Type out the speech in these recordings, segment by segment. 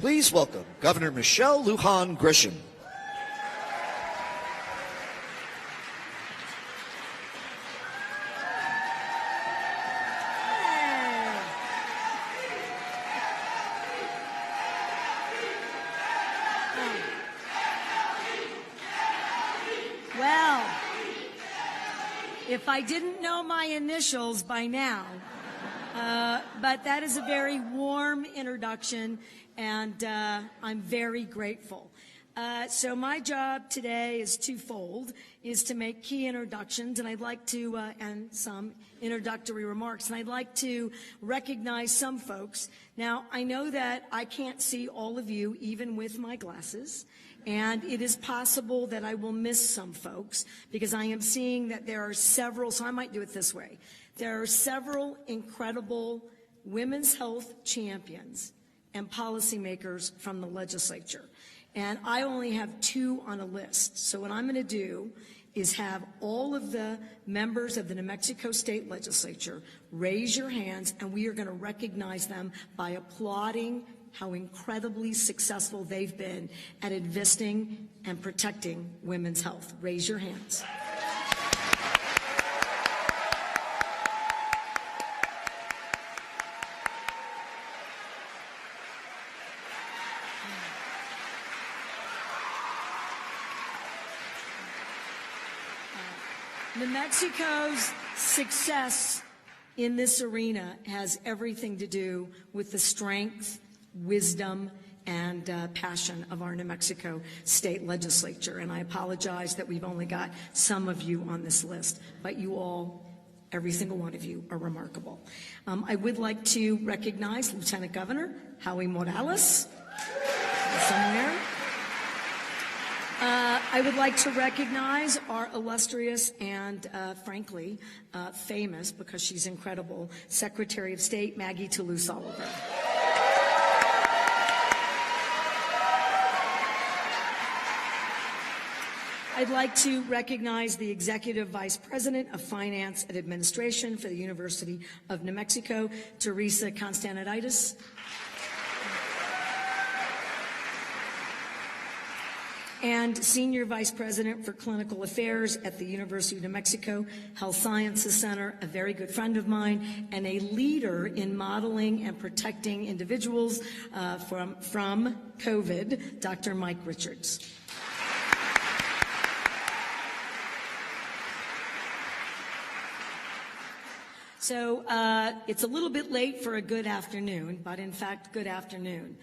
Please welcome Governor Michelle Lujan Grisham. Well, if I didn't know my initials by now, but that is a very warm introduction, and I'm very grateful. So my job today is twofold, is to make key introductions, and I'd like to, and some introductory remarks, and I'd like to recognize some folks. Now, I know that I can't see all of you, even with my glasses, and it is possible that I will miss some folks, because I am seeing that there are several, so I might do it this way. There are several incredible women's health champions and policymakers from the legislature. And I only have 2 on a list. So what I'm going to do is have all of the members of the New Mexico State Legislature raise your hands, and we are going to recognize them by applauding how incredibly successful they've been at investing and protecting women's health. Raise your hands. New Mexico's success in this arena has everything to do with the strength, wisdom, and passion of our New Mexico State Legislature. And I apologize that we've only got some of you on this list, but you all, every single one of you, are remarkable. I would like to recognize Lieutenant Governor Howie Morales, somewhere. I would like to recognize our illustrious and, frankly, famous, because she's incredible, Secretary of State Maggie Toulouse-Oliver. I'd like to recognize the Executive Vice President of Finance and Administration for the University of New Mexico, Teresa Constantinides. And Senior Vice President for Clinical Affairs at the University of New Mexico Health Sciences Center, a very good friend of mine, and a leader in modeling and protecting individuals from COVID, Dr. Mike Richards. So it's a little bit late for a good afternoon, but in fact, good afternoon.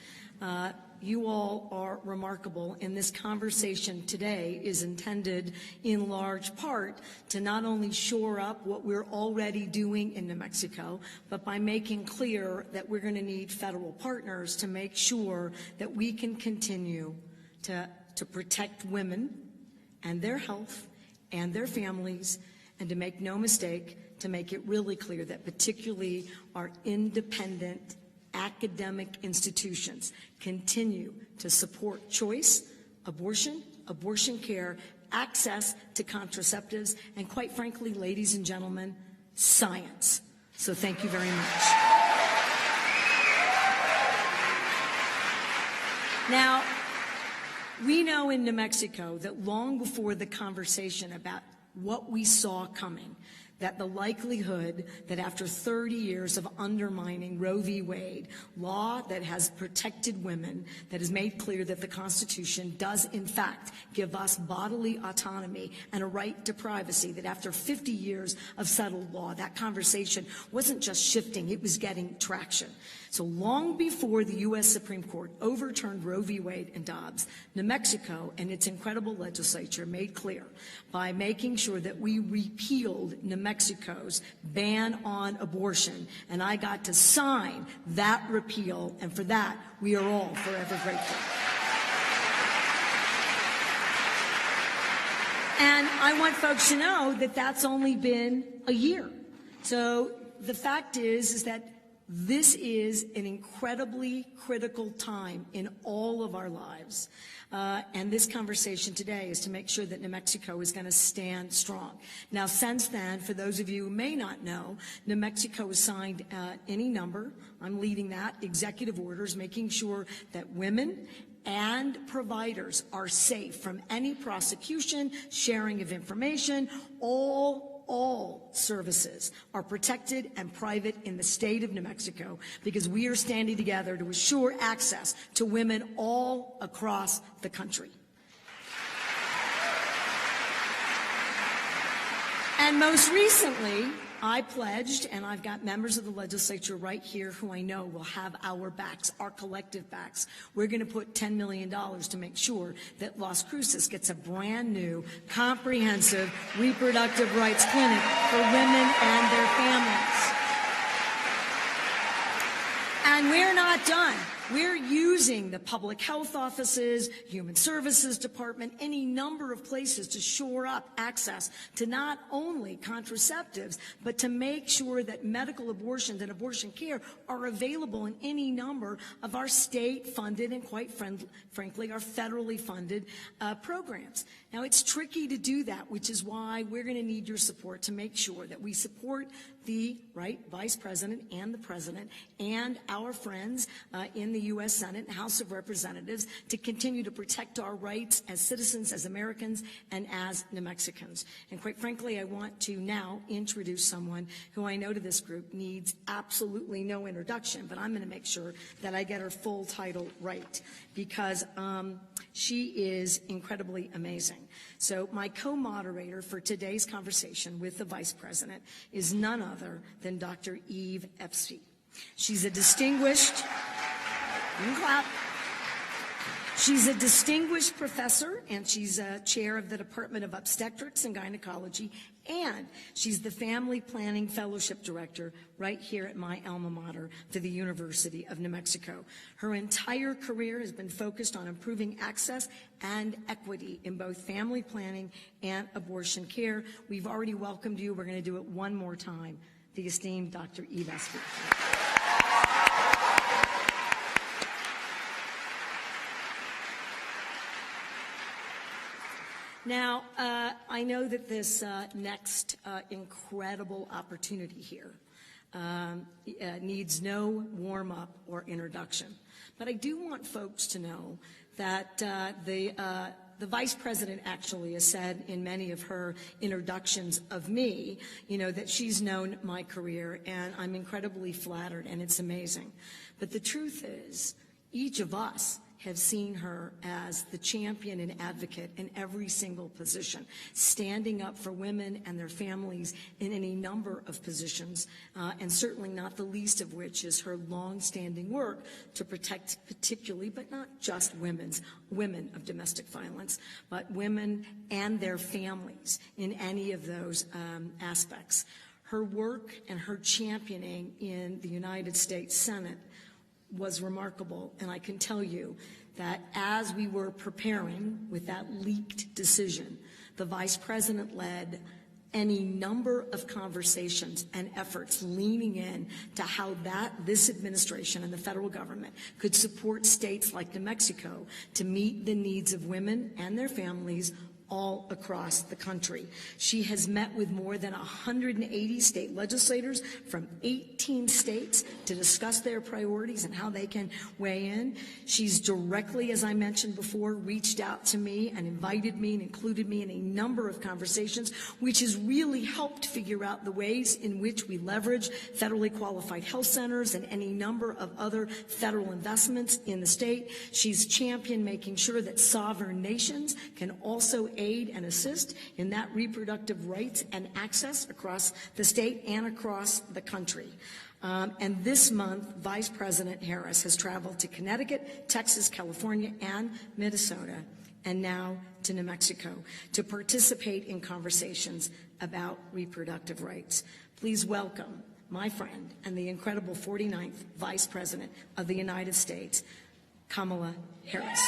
You all are remarkable, and this conversation today is intended in large part to not only shore up what we're already doing in New Mexico, but by making clear that we're going to need federal partners to make sure that we can continue to protect women and their health and their families, and to make no mistake, to make it really clear that particularly our independent academic institutions continue to support choice, abortion care, access to contraceptives, and quite frankly, ladies and gentlemen, science. So thank you very much. Now, we know in New Mexico that long before the conversation about what we saw coming, that the likelihood that after 30 years of undermining Roe v. Wade, law that has protected women, that has made clear that the Constitution does in fact give us bodily autonomy and a right to privacy, that after 50 years of settled law, that conversation wasn't just shifting, it was getting traction. So long before the U.S. Supreme Court overturned Roe v. Wade and Dobbs, New Mexico and its incredible legislature made clear by making sure that we repealed New Mexico's ban on abortion, and I got to sign that repeal, and for that, we are all forever grateful. And I want folks to know that that's only been a year. So the fact is that This is an incredibly critical time in all of our lives. And this conversation today is to make sure that New Mexico is going to stand strong. Now, since then, for those of you who may not know, New Mexico has signed any number, I'm leading that, executive orders, making sure that women and providers are safe from any prosecution, sharing of information. All services are protected and private in the state of New Mexico because we are standing together to assure access to women all across the country. And most recently, I pledged, and I've got members of the legislature right here who I know will have our backs, our collective backs. We're going to put $10 million to make sure that Las Cruces gets a brand new, comprehensive reproductive rights clinic for women and their families. And we're not done. We're using the public health offices, human services department, any number of places to shore up access to not only contraceptives, but to make sure that medical abortions and abortion care are available in any number of our state-funded and, quite frankly, our federally funded programs. Now, it's tricky to do that, which is why we're going to need your support to make sure that we support the Vice President and the President and our friends in the U.S. Senate and House of Representatives to continue to protect our rights as citizens, as Americans, and as New Mexicans. And quite frankly, I want to now introduce someone who I know to this group needs absolutely no introduction, but I'm going to make sure that I get her full title right because she is incredibly amazing. So my co-moderator for today's conversation with the Vice President is none other than Dr. Eve Epstein. She's a distinguished, you can clap. She's a distinguished professor, and she's a chair of the Department of Obstetrics and Gynecology, and she's the Family Planning Fellowship Director right here at my alma mater for the University of New Mexico. Her entire career has been focused on improving access and equity in both family planning and abortion care. We've already welcomed you. We're going to do it one more time. The esteemed Dr. Eve Epstein. Now, I know that this next incredible opportunity here needs no warm-up or introduction. But I do want folks to know that the Vice President actually has said in many of her introductions of me, that she's known my career, and I'm incredibly flattered, and it's amazing. But the truth is, each of us have seen her as the champion and advocate in every single position, standing up for women and their families in any number of positions, and certainly not the least of which is her long-standing work to protect particularly, but not just women of domestic violence, but women and their families in any of those aspects. Her work and her championing in the United States Senate was remarkable, and I can tell you that as we were preparing with that leaked decision, the Vice President led any number of conversations and efforts leaning in to how this administration and the federal government could support states like New Mexico to meet the needs of women and their families all across the country. She has met with more than 180 state legislators from 18 states to discuss their priorities and how they can weigh in. She's directly, as I mentioned before, reached out to me and invited me and included me in a number of conversations, which has really helped figure out the ways in which we leverage federally qualified health centers and any number of other federal investments in the state. She's championed making sure that sovereign nations can also aid and assist in that reproductive rights and access across the state and across the country. And this month, Vice President Harris has traveled to Connecticut, Texas, California, and Minnesota, and now to New Mexico to participate in conversations about reproductive rights. Please welcome my friend and the incredible 49th Vice President of the United States, Kamala Harris.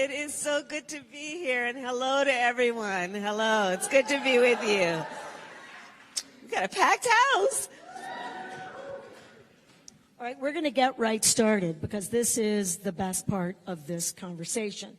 it is so good to be here, and hello to everyone. Hello, it's good to be with you. We've got a packed house. All right, we're going to get right started because this is the best part of this conversation.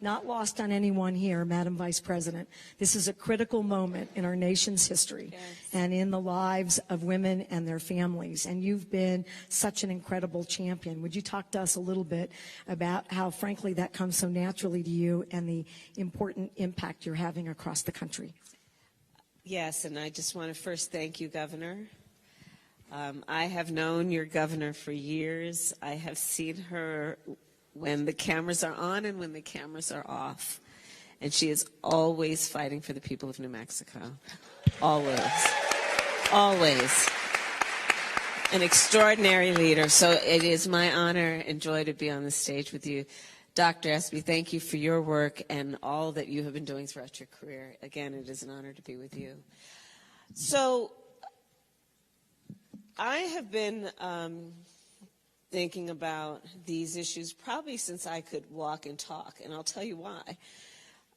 Not lost on anyone here, Madam Vice President. This is a critical moment in our nation's history, yes, and in the lives of women and their families. And you've been such an incredible champion. Would you talk to us a little bit about how, frankly, that comes so naturally to you and the important impact you're having across the country? Yes, and I just want to first thank you, Governor. I have known your governor for years. I have seen her when the cameras are on and when the cameras are off. And she is always fighting for the people of New Mexico. Always. Always. An extraordinary leader. So it is my honor and joy to be on the stage with you. Dr. Espy, thank you for your work and all that you have been doing throughout your career. Again, it is an honor to be with you. So I have been thinking about these issues probably since I could walk and talk, and I'll tell you why.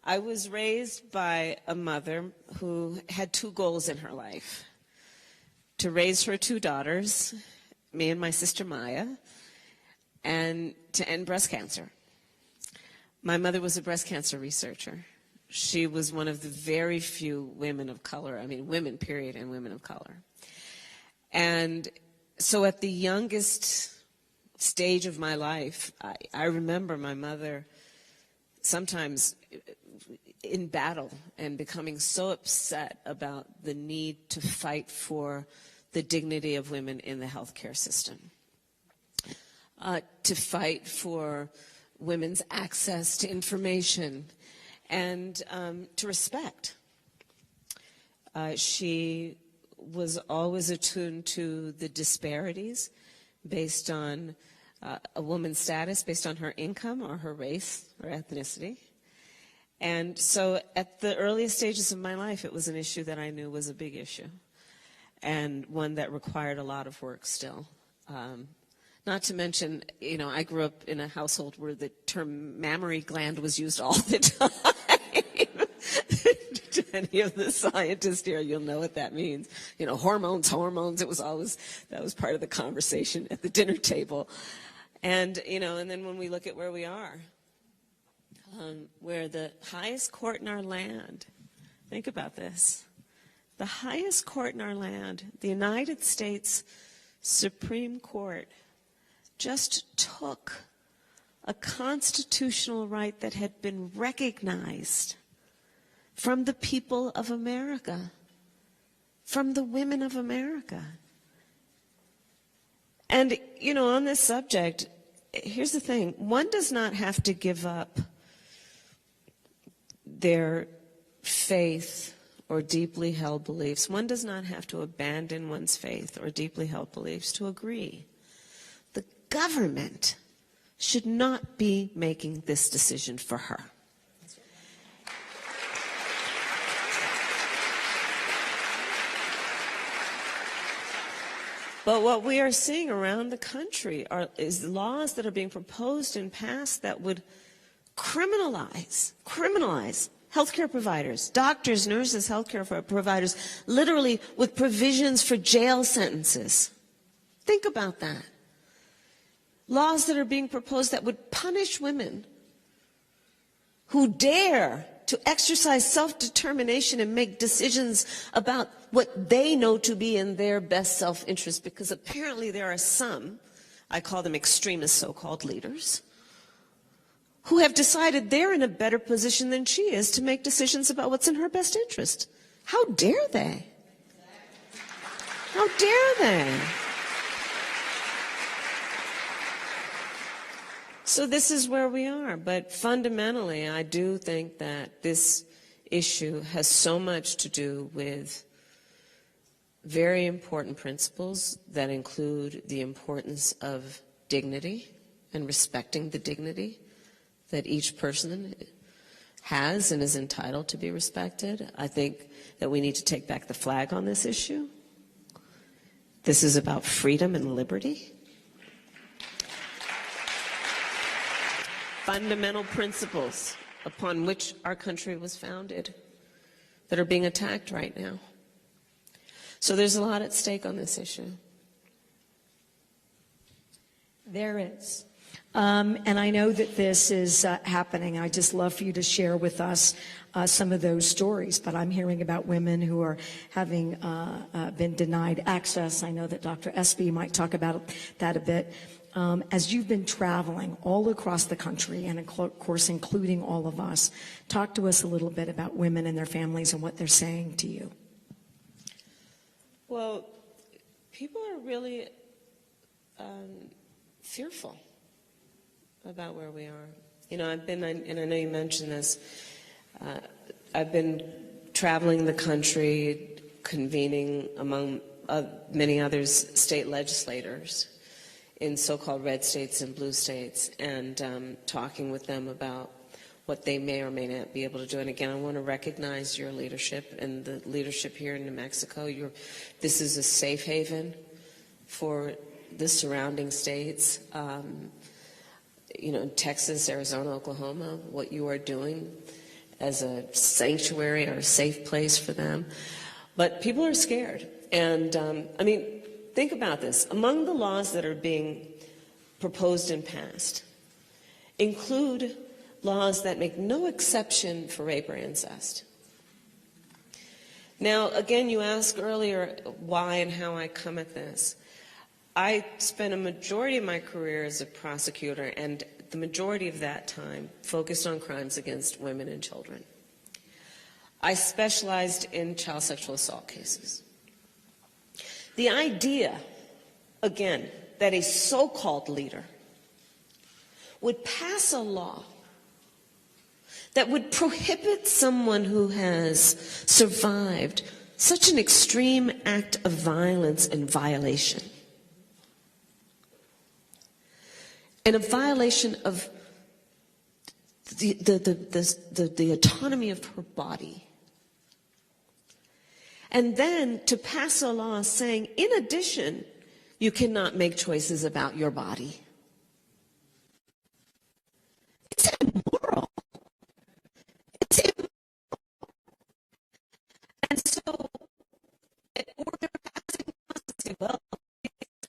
I was raised by a mother who had two goals in her life: to raise her two daughters, me and my sister Maya, and to end breast cancer. My mother was a breast cancer researcher. She was one of the very few women of color, I mean women period, and women of color. And so at the youngest stage of my life, I remember my mother sometimes in battle and becoming so upset about the need to fight for the dignity of women in the healthcare system, to fight for women's access to information and to respect. She was always attuned to the disparities based on a woman's status, based on her income or her race or ethnicity. And so at the earliest stages of my life, it was an issue that I knew was a big issue and one that required a lot of work still. Not to mention, you know, I grew up in a household where the term mammary gland was used all the time. To any of the scientists here, you'll know what that means. You know, hormones, it was always, that was part of the conversation at the dinner table. And, you know, and then when we look at where we are, where the highest court in our land, think about this, the highest court in our land, the United States Supreme Court, just took a constitutional right that had been recognized from the people of America, from the women of America. And, you know, on this subject, here's the thing. One does not have to give up their faith or deeply held beliefs. One does not have to abandon one's faith or deeply held beliefs to agree. The government should not be making this decision for her. But what we are seeing around the country is laws that are being proposed and passed that would criminalize healthcare providers, doctors, nurses, healthcare providers, literally with provisions for jail sentences. Think about that. Laws that are being proposed that would punish women who dare to exercise self-determination and make decisions about what they know to be in their best self-interest, because apparently there are some, I call them extremist so-called leaders, who have decided they're in a better position than she is to make decisions about what's in her best interest. How dare they? How dare they? So this is where we are, but fundamentally, I do think that this issue has so much to do with very important principles that include the importance of dignity and respecting the dignity that each person has and is entitled to be respected. I think that we need to take back the flag on this issue. This is about freedom and liberty. fundamental principles upon which our country was founded that are being attacked right now. So there's a lot at stake on this issue. There is. And I know that this is happening. I'd just love for you to share with us some of those stories. But I'm hearing about women who are having been denied access. I know that Dr. Espy might talk about that a bit. As you've been traveling all across the country, and of course including all of us, talk to us a little bit about women and their families and what they're saying to you. Well, people are really fearful about where we are. You know, and I know you mentioned this, I've been traveling the country, convening among many others state legislators in so-called red states and blue states, and talking with them about what they may or may not be able to do. And again, I want to recognize your leadership and the leadership here in New Mexico. This is a safe haven for the surrounding states. You know, Texas, Arizona, Oklahoma, what you are doing as a sanctuary or a safe place for them. But people are scared. And I mean, think about this. Among the laws that are being proposed and passed include laws that make no exception for rape or incest. Now, again, you asked earlier why and how I come at this. I spent a majority of my career as a prosecutor, and the majority of that time focused on crimes against women and children. I specialized in child sexual assault cases. The idea, again, that a so-called leader would pass a law that would prohibit someone who has survived such an extreme act of violence and violation, and a violation of the autonomy of her body, and then to pass a law saying, in addition, you cannot make choices about your body. It's immoral. It's immoral. And so, or they're passing laws that say, well,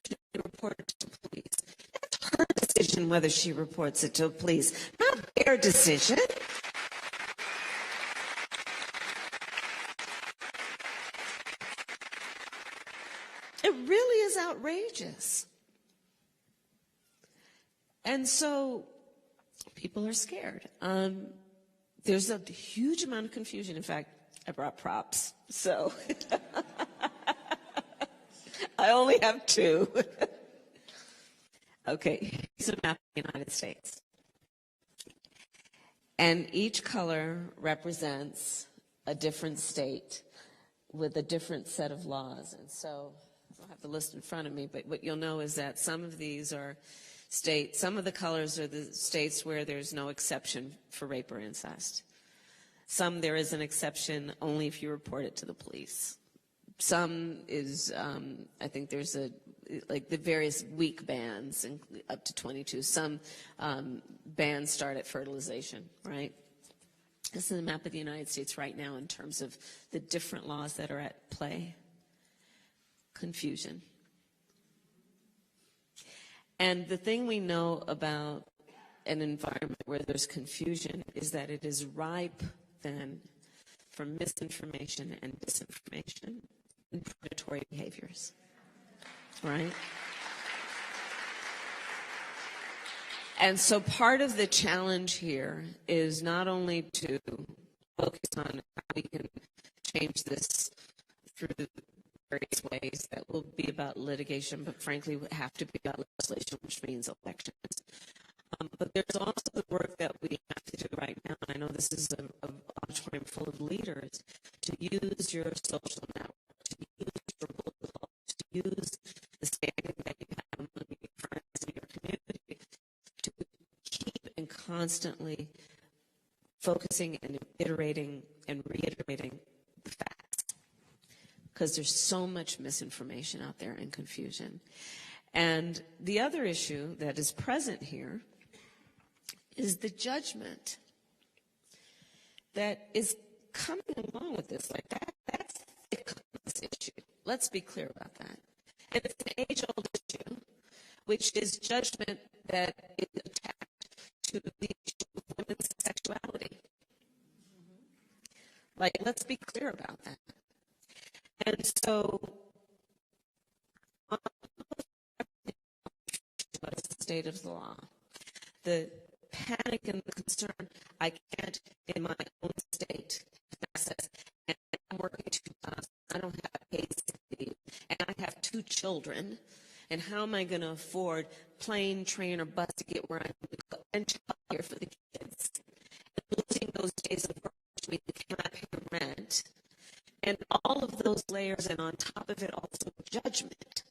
you report it to police. That's her decision whether she reports it to police, not their decision. It really is outrageous. And so people are scared. There's a huge amount of confusion. In fact, I brought props, so I only have two. Okay, here's a map of the United States. And each color represents a different state with a different set of laws. And so I don't have the list in front of me, but what you'll know is that some of these are states, some of the colors are the states where there's no exception for rape or incest. Some there is an exception only if you report it to the police. Some is, I think there's like the various weak bans, up to 22. Some bans start at fertilization, right? This is a map of the United States right now in terms of the different laws that are at play. Confusion. And the thing we know about an environment where there's confusion is that it is ripe then for misinformation and disinformation and predatory behaviors, right? And so part of the challenge here is not only to focus on how we can change this through various ways that will be about litigation, but frankly would have to be about legislation, which means elections. But there's also the work that we have to do right now, and I know this is an auditorium full of leaders, to use your social network, to use your political, to use the standing that you have among your friends in your community, to keep and constantly focusing and iterating and reiterating the facts. Because there's so much misinformation out there and confusion. And the other issue that is present here is the judgment that is coming along with this. Like that's this issue. Let's be clear about that. And it's an age-old issue, which is judgment that is attached to the issue of women's sexuality. Like, let's be clear about that. And so, what is the state of the law? The panic and the concern, I can't in my own state access, and I'm working 2 jobs, I don't have paid sick leave, and I have 2 children, and how am I going to afford plane, train, or bus to get where I need to go, and childcare for the kids, and losing those days of work, which means I cannot pay rent, and all of those layers, and on top of it also judgment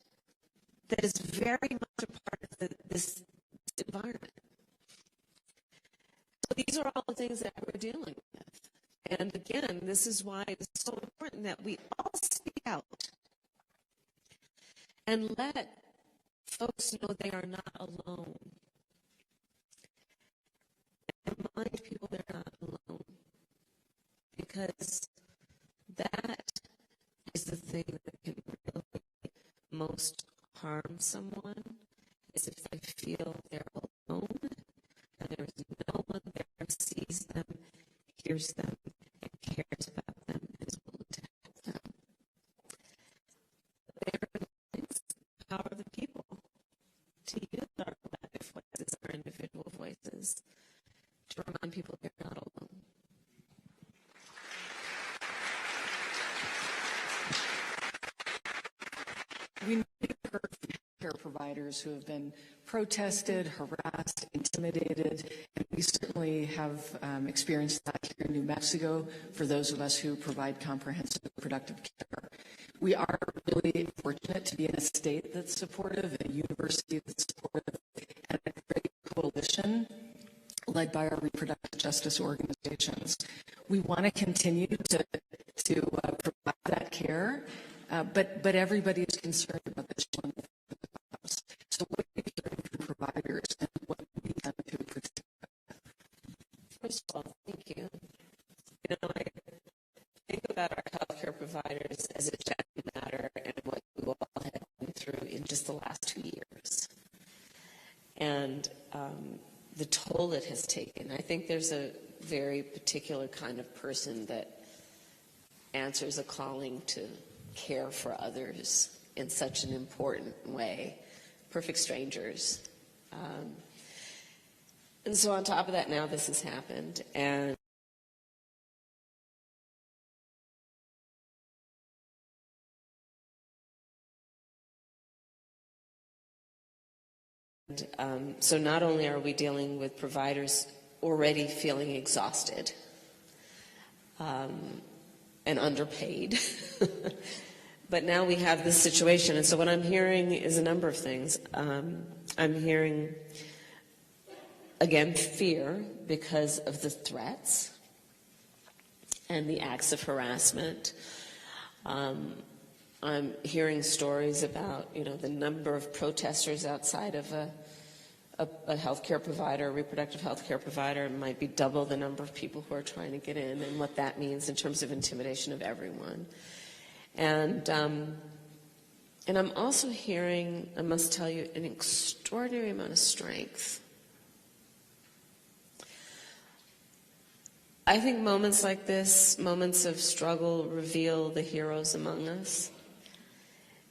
that is very much a part of this environment. So these are all the things that we're dealing with. And again, this is why it's so important that we all speak out and let folks know they are not alone. And remind people they're not alone. Because that is the thing that can really most harm someone, is if they feel they're alone and there's no one there who sees them, hears them, and cares about them, and is willing to help them. Therein lies the power of the people to use our collective voices, our individual voices, to remind people they're not alone. We heard from care providers who have been protested, harassed, intimidated, and we certainly have experienced that here in New Mexico for those of us who provide comprehensive reproductive care. We are really fortunate to be in a state that's supportive, a university that's supportive, and a great coalition led by our reproductive justice organizations. We want to continue to provide that care. But everybody is concerned about this one. So what are you hearing from providers, and what can be done to protect them? First of all, thank you. You know, I think about our healthcare providers as a general matter and what we all have been through in just the last 2 years. And the toll it has taken. I think there's a very particular kind of person that answers a calling to care for others in such an important way, perfect strangers. And so on top of that, now this has happened. And so not only are we dealing with providers already feeling exhausted and underpaid, but now we have this situation. And so what I'm hearing is a number of things. I'm hearing, again, fear because of the threats and the acts of harassment. I'm hearing stories about, you know, the number of protesters outside of a healthcare provider, a reproductive healthcare provider. It might be double the number of people who are trying to get in, and what that means in terms of intimidation of everyone. And I'm also hearing, I must tell you, an extraordinary amount of strength. I think moments like this, moments of struggle, reveal the heroes among us.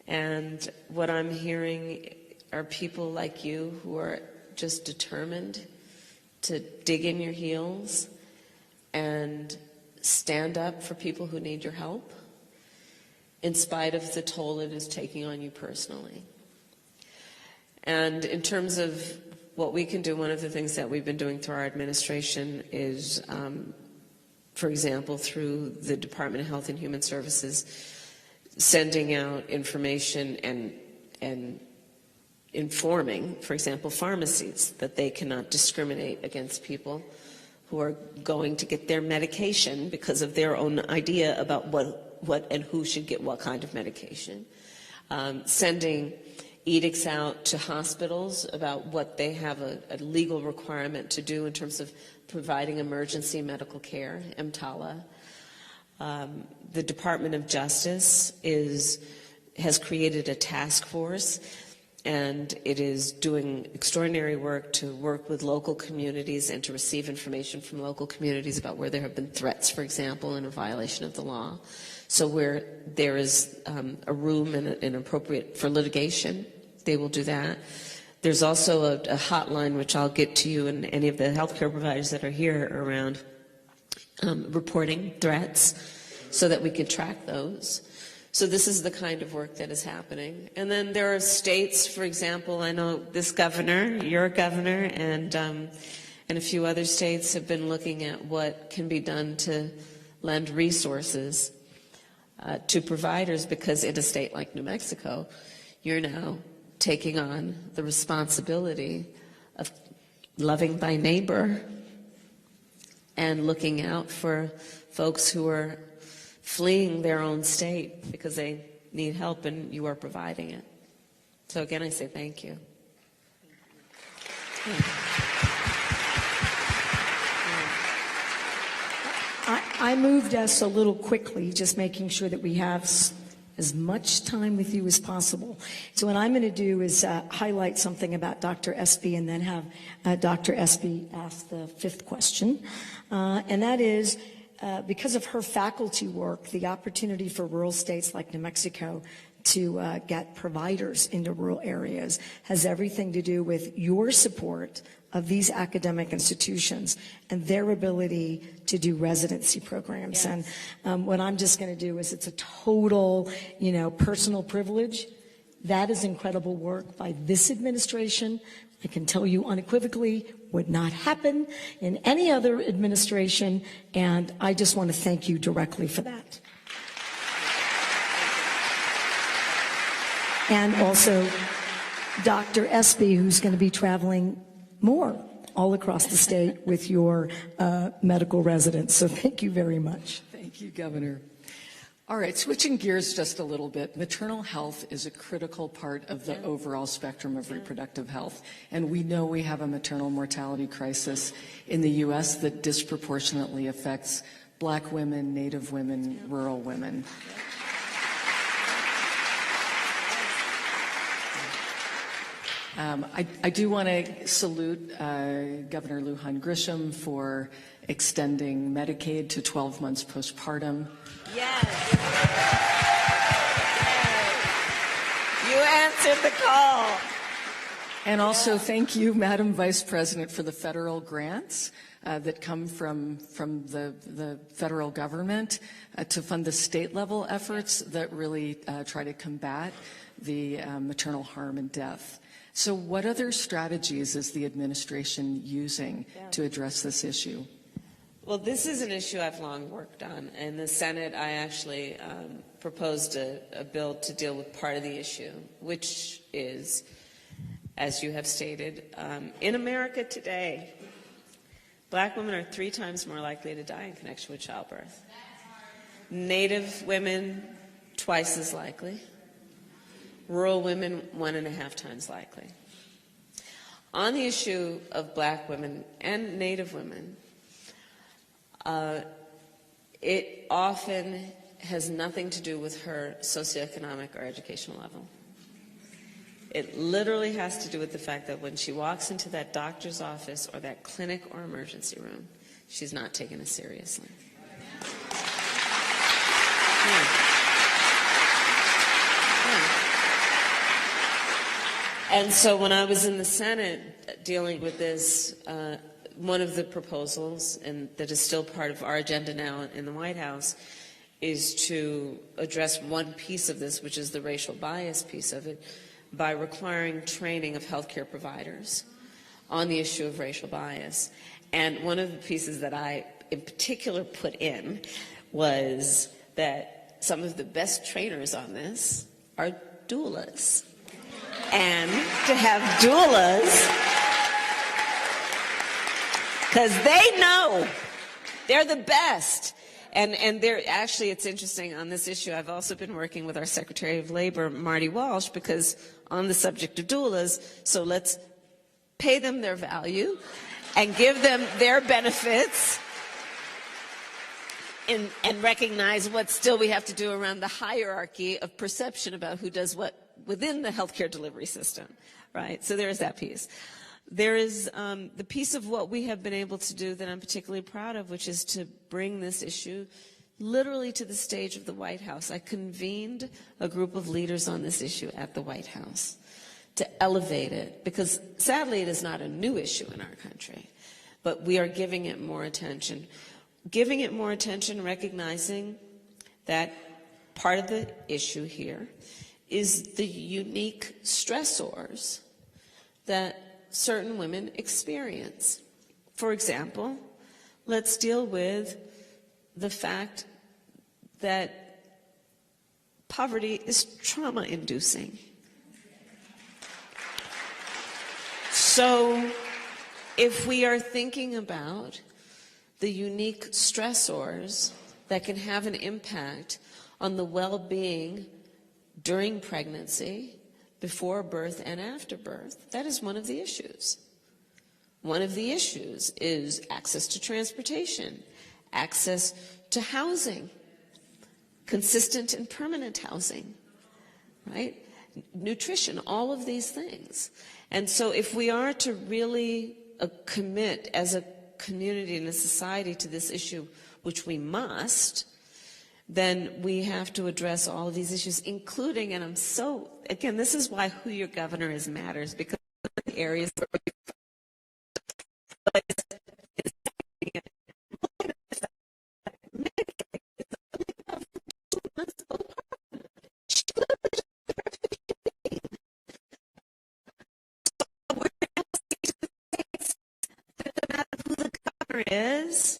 And what I'm hearing are people like you who are just determined to dig in your heels and stand up for people who need your help, in spite of the toll it is taking on you personally. And in terms of what we can do, one of the things that we've been doing through our administration is, for example, through the Department of Health and Human Services, sending out information and informing, for example, pharmacies that they cannot discriminate against people who are going to get their medication because of their own idea about what and who should get what kind of medication. Sending edicts out to hospitals about what they have a legal requirement to do in terms of providing emergency medical care, EMTALA. The Department of Justice has created a task force, and it is doing extraordinary work to work with local communities and to receive information from local communities about where there have been threats, for example, in a violation of the law. So where there is a room and appropriate for litigation, they will do that. There's also a hotline, which I'll get to you and any of the healthcare providers that are here around reporting threats so that we can track those. So this is the kind of work that is happening. And then there are states, for example, I know this governor, your governor, and a few other states have been looking at what can be done to lend resources to providers, because in a state like New Mexico, you're now taking on the responsibility of loving thy neighbor and looking out for folks who are fleeing their own state because they need help and you are providing it. So again, I say thank you. I moved us a little quickly, just making sure that we have as much time with you as possible. So what I'm going to do is highlight something about Dr. Espy and then have Dr. Espy ask the fifth question. And that is, because of her faculty work, the opportunity for rural states like New Mexico to get providers into rural areas has everything to do with your support of these academic institutions and their ability to do residency programs. Yes. And what I'm just going to do is, it's a total, personal privilege. That is incredible work by this administration. I can tell you unequivocally would not happen in any other administration, and I just want to thank you directly for that. And also Dr. Espy, who's going to be traveling more all across the state with your medical residents. So thank you very much. Thank you, Governor. All right, switching gears just a little bit. Maternal health is a critical part of the overall spectrum of reproductive health. And we know we have a maternal mortality crisis in the U.S. that disproportionately affects Black women, Native women, rural women. I do want to salute Governor Lujan Grisham for extending Medicaid to 12 months postpartum. Yes. You answered the call. And also thank you, Madam Vice President, for the federal grants that come from the federal government to fund the state level efforts that really try to combat the maternal harm and death. So what other strategies is the administration using to address this issue? Well, this is an issue I've long worked on. In the Senate, I actually proposed a bill to deal with part of the issue, which is, as you have stated, in America today, Black women are 3 times more likely to die in connection with childbirth. Native women, twice as likely. Rural women, 1.5 times likely. On the issue of Black women and Native women, it often has nothing to do with her socioeconomic or educational level. It literally has to do with the fact that when she walks into that doctor's office or that clinic or emergency room, she's not taken as seriously. And so when I was in the Senate dealing with this, one of the proposals, and that is still part of our agenda now in the White House, is to address one piece of this, which is the racial bias piece of it, by requiring training of healthcare providers on the issue of racial bias. And one of the pieces that I in particular put in was that some of the best trainers on this are doulas. And to have doulas, because they know they're the best. And they're actually, it's interesting on this issue, I've also been working with our Secretary of Labor, Marty Walsh, because on the subject of doulas, so let's pay them their value and give them their benefits and recognize what still we have to do around the hierarchy of perception about who does what within the healthcare delivery system, right? So there is that piece. There is the piece of what we have been able to do that I'm particularly proud of, which is to bring this issue literally to the stage of the White House. I convened a group of leaders on this issue at the White House to elevate it, because sadly it is not a new issue in our country, but we are giving it more attention. Giving it more attention, recognizing that part of the issue here is the unique stressors that certain women experience. For example, let's deal with the fact that poverty is trauma-inducing. So if we are thinking about the unique stressors that can have an impact on the well-being during pregnancy, before birth and after birth, that is one of the issues. One of the issues is access to transportation, access to housing, consistent and permanent housing, right? Nutrition, all of these things. And so if we are to really commit as a community and a society to this issue, which we must, then we have to address all of these issues, including, and I'm so, again, this is why who your governor is matters, because the areas where is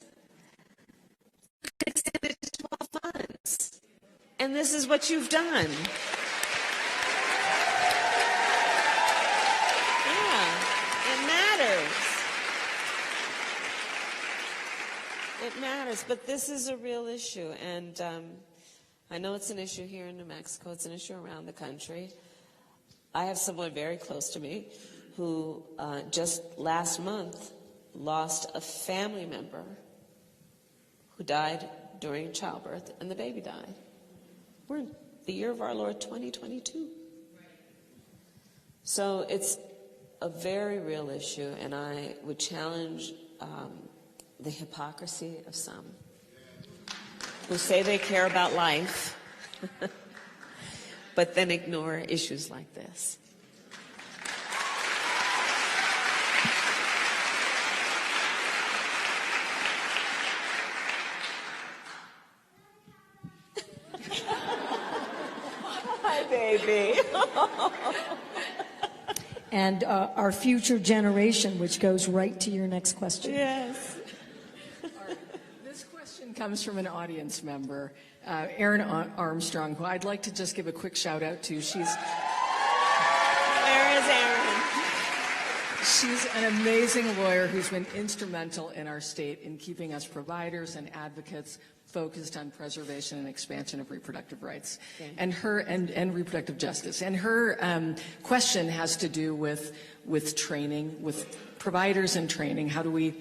extended to 12 months. And this is what you've done. Yeah, it matters. It matters, but this is a real issue. And I know it's an issue here in New Mexico. It's an issue around the country. I have someone very close to me who just last month lost a family member who died during childbirth, and the baby died. We're in the year of our Lord 2022. So it's a very real issue, and I would challenge the hypocrisy of some who say they care about life, but then ignore issues like this. Baby. And our future generation, which goes right to your next question. Yes. This question comes from an audience member, Erin Armstrong, who I'd like to just give a quick shout out to. Where is Erin? She's an amazing lawyer who's been instrumental in our state in keeping us providers and advocates focused on preservation and expansion of reproductive rights, and reproductive justice. And her question has to do with training, with providers and training. How do we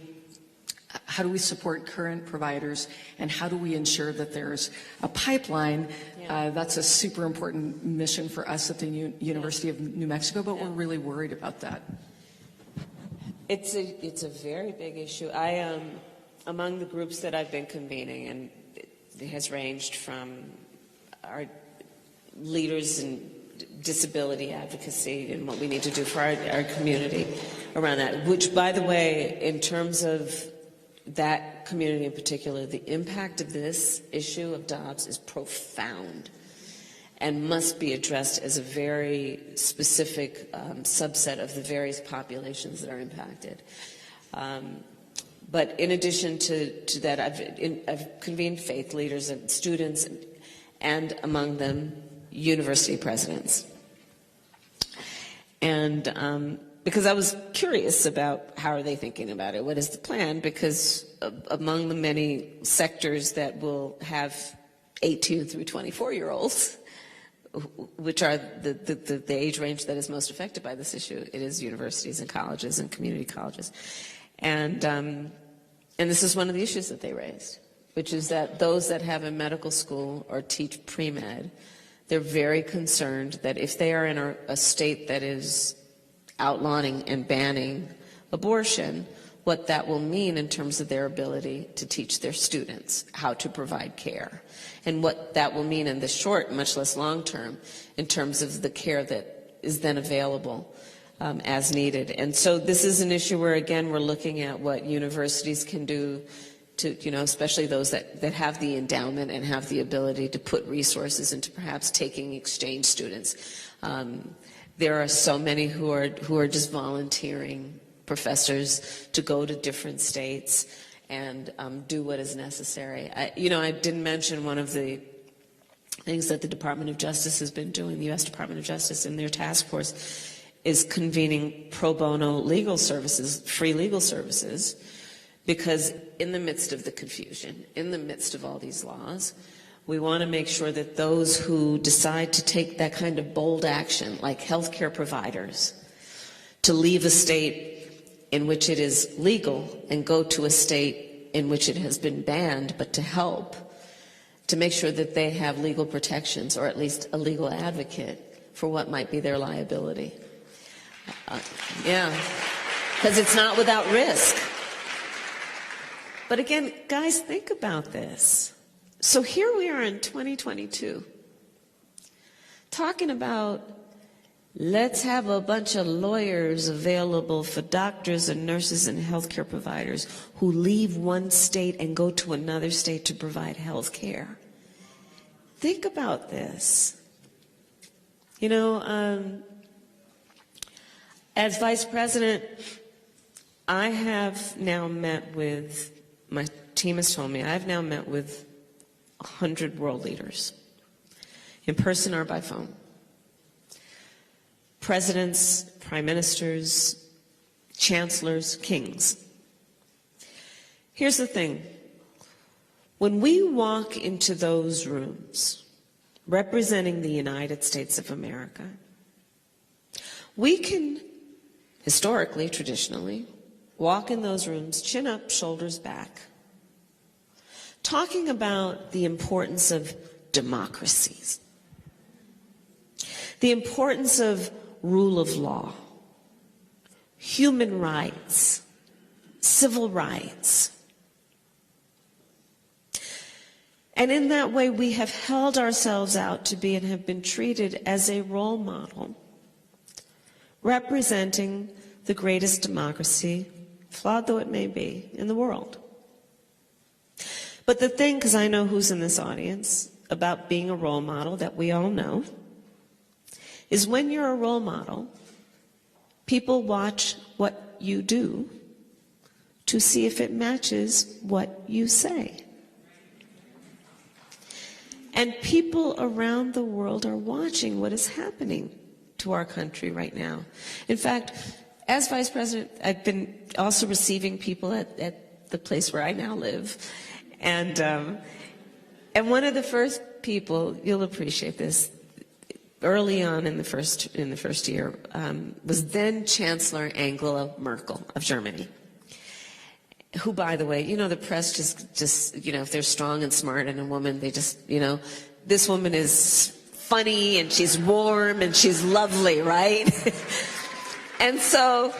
support current providers, and how do we ensure that there's a pipeline? That's a super important mission for us at the University of New Mexico, but we're really worried about that. It's a very big issue. Among the groups that I've been convening, and it has ranged from our leaders in disability advocacy and what we need to do for our community around that, which, by the way, in terms of that community in particular, the impact of this issue of Dobbs is profound and must be addressed as a very specific subset of the various populations that are impacted. But in addition to that, I've convened faith leaders and students, and among them, university presidents. And because I was curious about how are they thinking about it, what is the plan, because among the many sectors that will have 18 through 24-year-olds, which are the age range that is most affected by this issue. It is universities and colleges and community colleges. And this is one of the issues that they raised, which is that those that have a medical school or teach pre-med, they're very concerned that if they are in a state that is outlawing and banning abortion, what that will mean in terms of their ability to teach their students how to provide care, and what that will mean in the short, much less long term, in terms of the care that is then available as needed. And so this is an issue where, again, we're looking at what universities can do to, especially those that have the endowment and have the ability to put resources into perhaps taking exchange students. There are so many who are just volunteering professors to go to different states and do what is necessary. I didn't mention one of the things that the Department of Justice has been doing, the U.S. Department of Justice in their task force is convening pro bono legal services, free legal services, because in the midst of the confusion, in the midst of all these laws, we want to make sure that those who decide to take that kind of bold action, like healthcare providers, to leave a state in which it is legal and go to a state in which it has been banned, but to help, to make sure that they have legal protections or at least a legal advocate for what might be their liability. Because it's not without risk. But again, guys, think about this. So here we are in 2022, talking about let's have a bunch of lawyers available for doctors and nurses and healthcare providers who leave one state and go to another state to provide health care. Think about this. As Vice President, I have now met with, my team has told me, I've now met with 100 world leaders, in person or by phone. Presidents, prime ministers, chancellors, kings. Here's the thing. When we walk into those rooms representing the United States of America, we can, historically, traditionally, walk in those rooms, chin up, shoulders back, talking about the importance of democracies, the importance of rule of law, human rights, civil rights. And in that way, we have held ourselves out to be and have been treated as a role model, representing the greatest democracy, flawed though it may be, in the world. But the thing, because I know who's in this audience, about being a role model that we all know, is when you're a role model, people watch what you do to see if it matches what you say. And people around the world are watching what is happening to our country right now. In fact, as Vice President, I've been also receiving people at the place where I now live. And one of the first people, you'll appreciate this, early on in the first year, was then Chancellor Angela Merkel of Germany, who, by the way, the press just if they're strong and smart and a woman, they just, this woman is funny and she's warm and she's lovely, right? And so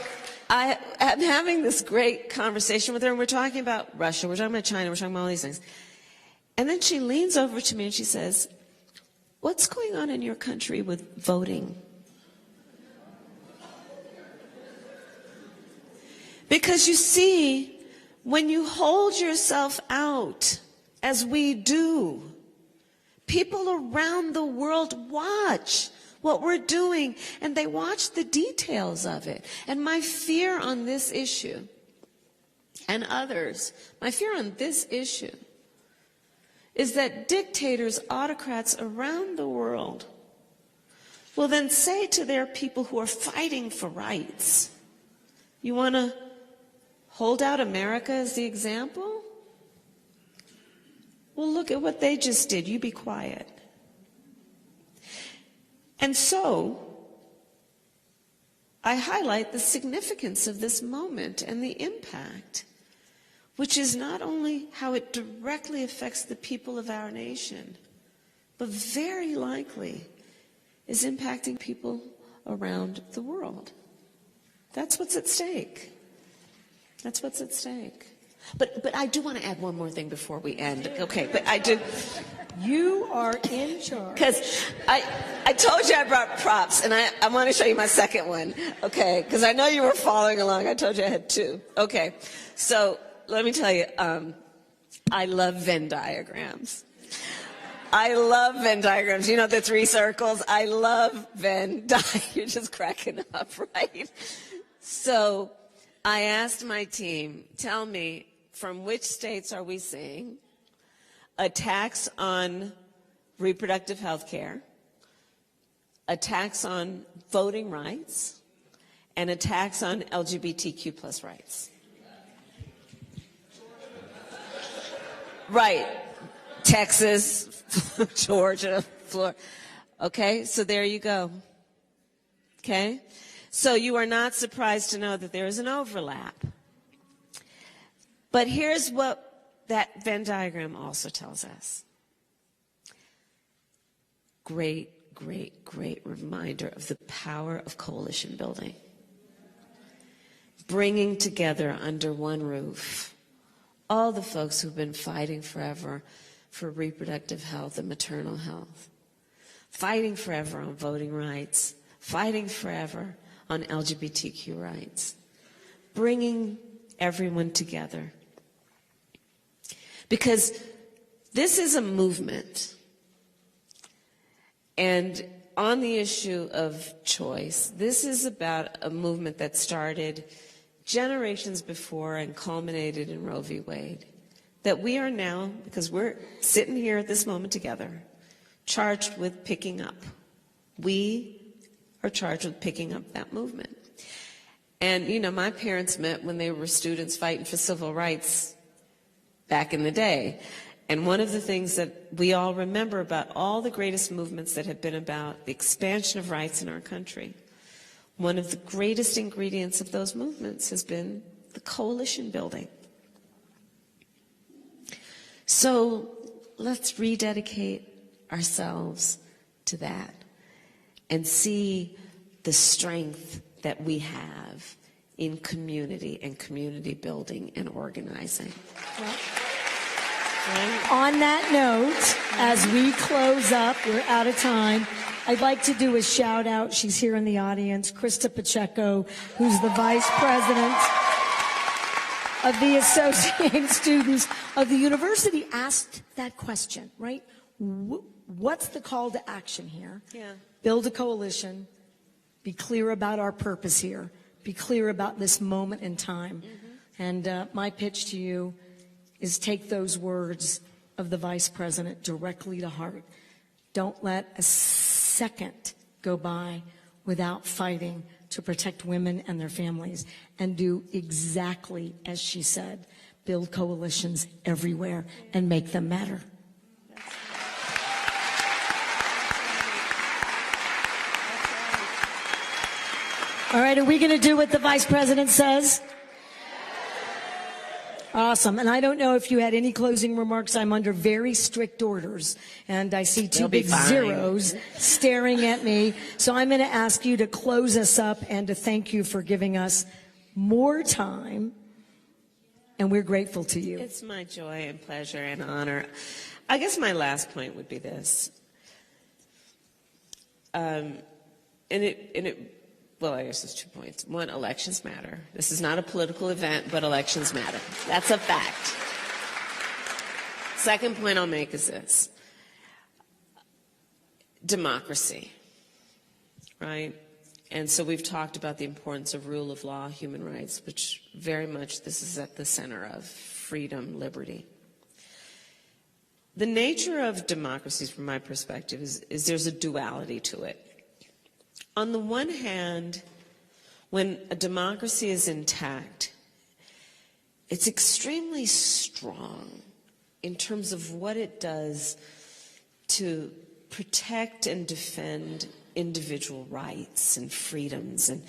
I'm having this great conversation with her, and we're talking about Russia, we're talking about China, we're talking about all these things. And then she leans over to me and she says, "What's going on in your country with voting?" Because you see, when you hold yourself out, as we do, people around the world watch what we're doing, and they watch the details of it. And my fear on this issue, and others, my fear on this issue, is that dictators, autocrats around the world will then say to their people who are fighting for rights, "You want to hold out America as the example? Well, look at what they just did. You be quiet." And so I highlight the significance of this moment and the impact, which is not only how it directly affects the people of our nation, but very likely is impacting people around the world. That's what's at stake. That's what's at stake. But I do want to add one more thing before we end. Okay, but I do. You are in charge. Because I told you I brought props, and I want to show you my second one, okay? Because I know you were following along. I told you I had two. Okay, so let me tell you, I love Venn diagrams. I love Venn diagrams. You know the three circles? I love Venn diagrams. You're just cracking up, right? So I asked my team, tell me, from which states are we seeing attacks on reproductive health care, attacks on voting rights, and attacks on LGBTQ plus rights? Right. Texas, Georgia, Florida. Okay, so there you go. Okay? So you are not surprised to know that there is an overlap. But here's what that Venn diagram also tells us. Great, great, great reminder of the power of coalition building. Bringing together under one roof all the folks who've been fighting forever for reproductive health and maternal health, fighting forever on voting rights, fighting forever on LGBTQ rights, bringing everyone together. Because this is a movement. And on the issue of choice, this is about a movement that started generations before and culminated in Roe v. Wade. That we are now, because we're sitting here at this moment together, charged with picking up. We are charged with picking up that movement. And, you know, my parents met when they were students fighting for civil rights back in the day. And one of the things that we all remember about all the greatest movements that have been about the expansion of rights in our country, one of the greatest ingredients of those movements has been the coalition building. So let's rededicate ourselves to that and see the strength that we have in community and community building and organizing. Well, on that note, as we close up, we're out of time, I'd like to do a shout out. She's here in the audience, Krista Pacheco, who's the Vice President of the Associated Students of the University, asked that question, right? What's the call to action here? Yeah. Build a coalition, be clear about our purpose here, be clear about this moment in time. Mm-hmm. And my pitch to you is take those words of the Vice President directly to heart. Don't let a second go by without fighting to protect women and their families, and do exactly as she said, build coalitions everywhere and make them matter. All right, are we going to do what the Vice President says? Awesome. And I don't know if you had any closing remarks. I'm under very strict orders, and I see two big zeros staring at me. So I'm going to ask you to close us up and to thank you for giving us more time, and we're grateful to you. It's my joy and pleasure and honor. I guess my last point would be this. Well, I guess there's 2 points. One, elections matter. This is not a political event, but elections matter. That's a fact. Second point I'll make is this. Democracy, right? And so we've talked about the importance of rule of law, human rights, which very much this is at the center of freedom, liberty. The nature of democracies, from my perspective, is there's a duality to it. On the one hand, when a democracy is intact, it's extremely strong in terms of what it does to protect and defend individual rights and freedoms and